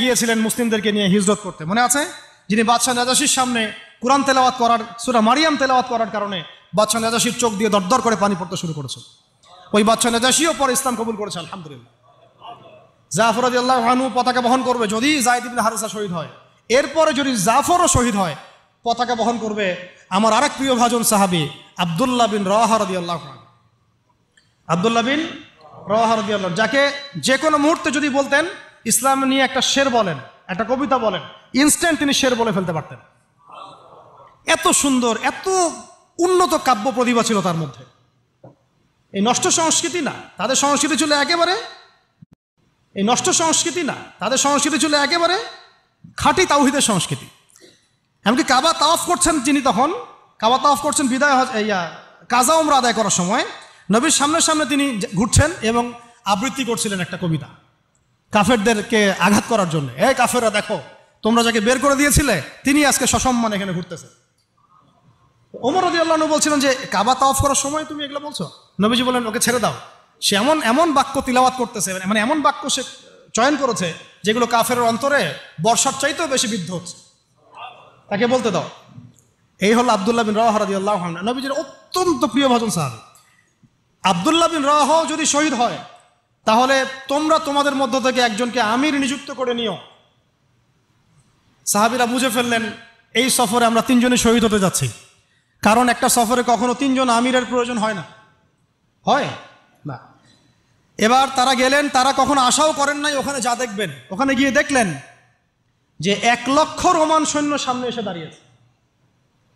গিয়েছিলেন মুসলিমদেরকে নিয়ে হিজরত করতে, মনে আছে? যিনি বাদশাহ নাজাশির সামনে কোরআন তেলাওয়াত করার, সূরা মারিয়াম তেলাওয়াত করার কারণে বাদশাহ নাজাশির চোখ দিয়ে দরদর করে পানি পড়তে শুরু করেছে। ওই বাদশাহ নাজাশিও পরে ইসলাম কবুল করেছে, আলহামদুলিল্লাহ। জাফর রাদিয়াল্লাহু আনহু পতাকা বহন করবে যদি যায়েদ ইবনে হারেসা শহীদ হয়, এরপরে যদি জাফরও শহীদ হয় পতাকা বহন করবে আমার আরেক প্রিয় ভাজন সাহাবী আব্দুল্লাহ বিন রাওয়াহা রাদিয়াল্লাহু আনহু। আব্দুল্লাহ বিন রাওয়াহা রাদিয়াল্লাহু, যাকে যে কোনো মুহূর্তে যদি বলতেন ইসলাম নিয়ে একটা শের বলেন, একটা কবিতা বলেন, ইনস্ট্যান্ট তিনি শের বলে ফেলতে পারতেন। এত সুন্দর, এত উন্নত কাব্য প্রতিভা ছিল তার মধ্যে। এই নষ্ট সংস্কৃতি না, তাদের সংস্কৃতি ছিল একেবারে, এই নষ্ট সংস্কৃতি না, তাদের সংস্কৃতি ছিল একেবারে খাঁটি তাওহীদের সংস্কৃতি। এমনকি কাবা তাওয়াফ করছেন যিনি, তখন কাবা তাওয়াফ করছেন বিদায় কাজা উমরা আদায় করার সময় নবীর সামনে সামনে তিনি ঘুরছেন এবং আবৃত্তি করছিলেন একটা কবিতা কাফেরদেরকে আঘাত করার জন্য। এই কাফেররা দেখো, তোমরা যাকে বের করে দিয়েছিলে তিনি আজকে সসম্মানে এখানে ঘুরতেছে। ওমর রাদিয়াল্লাহু আনহু বলছিলেন যে কাবা তাওয়াফ করার সময় তুমি এগুলো বলছো? নবীজি বলেন ওকে ছেড়ে দাও, সে এমন বাক্য তিলাওয়াত করতেছে, মানে এমন বাক্য সে চয়ন করেছে যেগুলো কাফের অন্তরে বর্ষার চাইতেও বেশি বিদ্ধ হচ্ছে, তাকে বলতে দাও। এই হলো আব্দুল্লাহ বিন রাওয়াহা রাদিয়াল্লাহু আনহু, নবীজির অত্যন্ত প্রিয় ভাজন সাহাবী। আব্দুল্লাহ বিন রাওয়াহা যদি শহীদ হয় তাহলে তোমরা তোমাদের মধ্য থেকে একজনকে আমির নিযুক্ত করে নিও। সাহাবীরা বুঝে ফেললেন এই সফরে আমরা তিনজনই শহীদ হতে যাচ্ছি, কারণ একটা সফরে কখনো তিনজন আমিরের প্রয়োজন হয় না, হয় না। এবার তারা গেলেন, তারা কখনো আশাও করেন নাই ওখানে যা দেখবেন। ওখানে গিয়ে দেখলেন যে 1 লক্ষ রোমান সৈন্য সামনে এসে দাঁড়িয়েছে।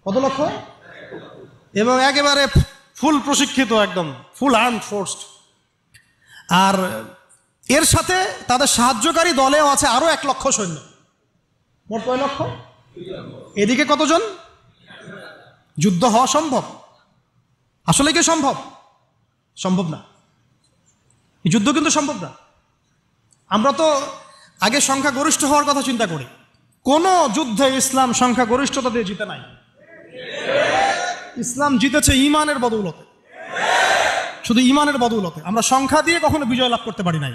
কত লক্ষ? এবং একেবারে ফুল প্রশিক্ষিত, একদম ফুল আর্মড ফোর্সড। আর এর সাথে তাদের সাহায্যকারী দলেও আছে আরো 1 লক্ষ সৈন্য। মোট কয় লক্ষ? এদিকে কতজন? যুদ্ধ হওয়া সম্ভব? আসলে কি সম্ভব? সম্ভব না। যুদ্ধ কিন্তু সম্ভব না। আমরা তো আগে সংখ্যা গরিষ্ঠ হওয়ার কথা চিন্তা করি। কোন যুদ্ধে ইসলাম সংখ্যা গরিষ্ঠতা দিয়ে জিতে নাই। ইসলাম জিতেছে ঈমানের বদৌলতে, শুধু ঈমানের বদৌলতে। আমরা সংখ্যা দিয়ে কখনো বিজয় লাভ করতে পারি নাই।